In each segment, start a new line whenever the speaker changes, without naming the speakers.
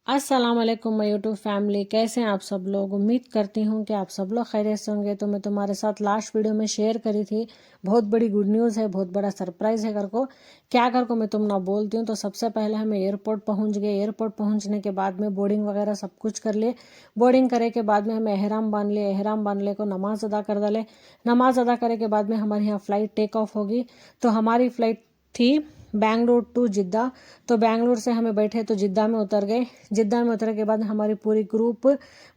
अस्सलाम वालेकुम my YouTube family, कैसे हैं आप सब लोग। उम्मीद करती हूँ कि आप सब लोग खैरियत से होंगे। तो मैं तुम्हारे साथ लास्ट वीडियो में शेयर करी थी, बहुत बड़ी गुड न्यूज़ है, बहुत बड़ा सरप्राइज़ है। घर को क्या कर को मैं तुम ना बोलती हूँ। तो सबसे पहले हम एयरपोर्ट पहुँच गए। एयरपोर्ट पहुँचने के बाद में बोर्डिंग वगैरह सब कुछ कर लिए। बोर्डिंग करे के बाद में हमें एहराम बांध लिए। एहराम बांध ले को नमाज अदा कर डाले। नमाज अदा करे के बाद में हमारे यहाँ फ़्लाइट टेक ऑफ होगी। तो हमारी फ़्लाइट थी बेंगलुरु टू जिद्दा। तो बेंगलुरु से हमें बैठे तो जिद्दा में उतर गए। जिद्दा में उतरने के बाद हमारी पूरी ग्रुप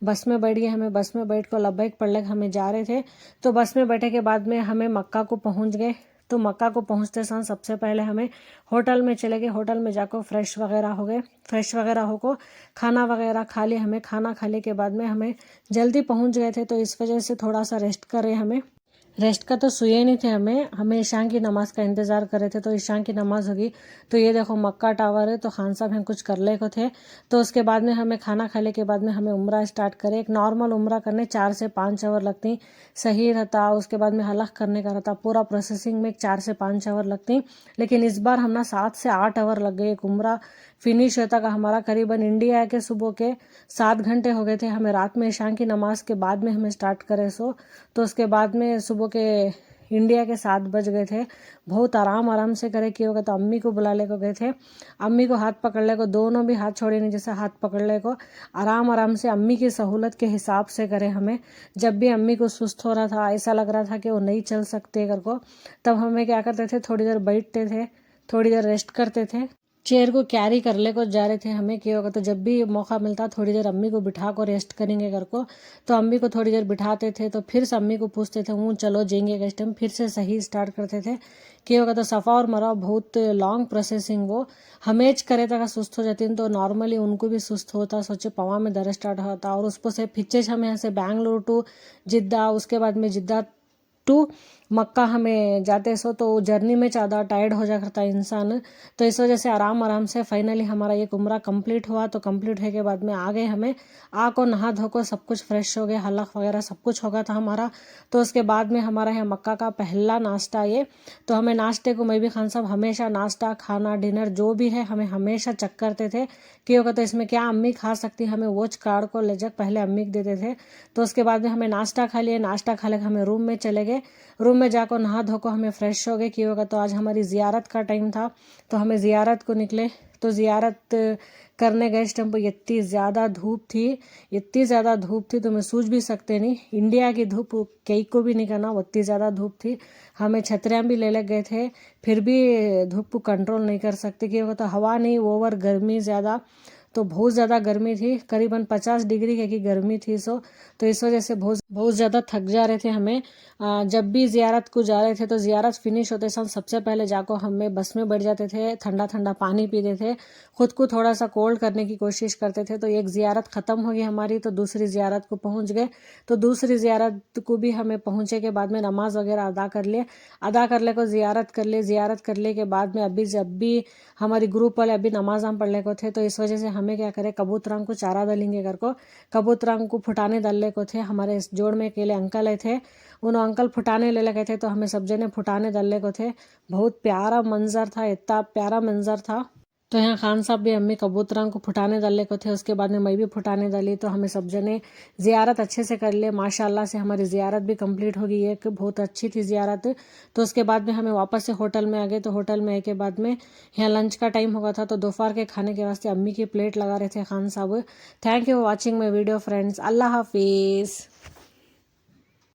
बस में बैठ गई। हमें बस में बैठ कर लब्बैक पढ़ने हमें जा रहे थे। तो बस में बैठे के बाद में हमें मक्का को पहुंच गए। तो मक्का को पहुंचते समय सबसे पहले हमें होटल में चले गए। होटल में जाकर फ्रेश वगैरह हो गए। फ्रेश वगैरह होकर खाना वगैरह खा लिए। हमें खाना खाने के बाद में हमें जल्दी पहुंच गए थे, तो इस वजह से थोड़ा सा रेस्ट करें। हमें रेस्ट का तो सोए नहीं थे। हमें ईशान की नमाज का इंतज़ार कर रहे थे। तो ईशान की नमाज होगी। तो ये देखो मक्का टावर है। तो खान साहब हम कुछ कर ले को थे। तो उसके बाद में हमें खाना खाने के बाद में हमें उम्रा स्टार्ट करे। एक नॉर्मल उम्रा करने 4 से 5 आवर लगती, सही रहता। उसके बाद में हलक करने का रहता, पूरा प्रोसेसिंग में 4 से 5 आवर लगती। लेकिन इस बार हम 7 से 8 आवर लग गए। एक उम्रा फिनिश होता का हमारा करीबन इंडिया के सुबह के 7 घंटे हो गए थे। हमें रात में ईशान की नमाज के बाद में हमें स्टार्ट करे सो। तो उसके बाद में सुबह के इंडिया के 7 बज गए थे। बहुत आराम आराम से करे किए होगा। तो अम्मी को बुला ले को गए थे। अम्मी को हाथ पकड़ ले को, दोनों भी हाथ छोड़े नहीं, जैसे हाथ पकड़ ले को आराम आराम से अम्मी की सहूलत के हिसाब से करे। हमें जब भी अम्मी को सुस्त हो रहा था, ऐसा लग रहा था कि वो नहीं चल सकते घर को, तब हमें क्या करते थे, थोड़ी देर बैठते थे, थोड़ी देर रेस्ट करते थे। चेयर को कैरी कर ले को जा रहे थे। हमें क्या होगा, तो जब भी मौका मिलता थोड़ी देर अम्मी को बिठा को रेस्ट करेंगे घर को। तो अम्मी को थोड़ी देर बिठाते थे। तो फिर से अम्मी को पूछते थे हूँ चलो जाएंगे इस टाइम, फिर से सही स्टार्ट करते थे। क्या होगा, तो सफ़ा और मरवा बहुत लॉन्ग प्रोसेसिंग वो हमेज करे तक सुस्त हो जाती। तो नॉर्मली उनको भी सुस्त होता, सोचे पवा में दर्द स्टार्ट होता। और उसको से फिर हम यहाँ से बेंगलुरु टू जिद्दा, उसके बाद में जिद्दा टू मक्का हमें जाते सो। तो जर्नी में ज़्यादा टायर्ड हो जाता था इंसान। तो इस वजह से आराम आराम से फाइनली हमारा एक उम्रा कंप्लीट हुआ। तो कंप्लीट होने के बाद में आ गए। हमें आको नहा धो को सब कुछ फ्रेश हो गए, हलक वगैरह सब कुछ होगा था हमारा। तो उसके बाद में हमारा है मक्का का पहला नाश्ता ये। तो हमें नाश्ते को मैं भी खान साहब हमेशा नाश्ता खाना डिनर जो भी है हमें हमेशा चेक करते थे कि होगा तो इसमें क्या अम्मी खा सकती, हमें वोच कार्ड को ले जाकर पहले अम्मी को देते थे। तो उसके बाद में हमें नाश्ता खा लिए। नाश्ता खा लेकर हमें रूम में चले गए। रूम में जाकर नहा धो को हमें फ्रेश हो गए कि होगा। तो आज हमारी ज़ियारत का टाइम था। तो हमें ज़ियारत को निकले। तो ज़ियारत करने गए। इस टाइम पर इतनी ज़्यादा धूप थी, इतनी ज़्यादा धूप थी तो मैं सूझ भी सकते नहीं। इंडिया की धूप कई को भी नहीं करना, उतनी ज़्यादा धूप थी। हमें छतरियाँ भी ले गए थे, फिर भी धूप को कंट्रोल नहीं कर सकते कि होगा। तो हवा नहीं, ओवर गर्मी ज़्यादा, तो बहुत ज़्यादा गर्मी थी। करीबन 50 डिग्री की गर्मी थी सो। तो इस वजह से बहुत बहुत ज़्यादा थक जा रहे थे हमें। जब भी ज़ियारत को जा रहे थे तो ज़ियारत फिनिश होते समय सबसे पहले जाकर हमें बस में बैठ जाते थे, ठंडा ठंडा पानी पीते थे, खुद को थोड़ा सा कोल्ड करने की कोशिश करते थे। तो एक ज़ियारत ख़त्म हो गई हमारी, तो दूसरी ज़ियारत को पहुंच गए। तो दूसरी ज़ियारत को भी हमें पहुंचे के बाद में नमाज वगैरह अदा कर लिए। अदा कर ले को ज़ियारत कर ले। ज़ियारत कर ले के बाद में अभी जब भी हमारी ग्रुप वाले अभी नमाज हम पढ़ने को थे, तो इस वजह से हमें क्या करे, कबूतरंग को चारा डालेंगे घर को। कबूतरंग को फुटाने डालने को थे। हमारे इस जोड़ में अकेले अंकल आए थे, उन अंकल फुटाने ले लगे थे। तो हमें सब जने फुटाने डालने को थे। बहुत प्यारा मंजर था, इतना प्यारा मंजर था। तो यहाँ खान साहब भी अम्मी कबूतरंग को फुटाने डालने को थे। उसके बाद में मैं भी फुटाने डाली। तो हमें सब जने ज़ियारत अच्छे से कर लिए। माशाल्लाह से हमारी ज़ियारत भी कंप्लीट हो गई, एक बहुत अच्छी थी ज़ियारत। तो उसके बाद में हमें वापस से होटल में आ गए। तो होटल में आने के बाद में यहाँ लंच का टाइम होगा था। तो दोपहर के खाने के वास्ते अम्मी की प्लेट लगा रहे थे खान साहब। Thank you for watching my video friends. अल्लाह हाफिज़।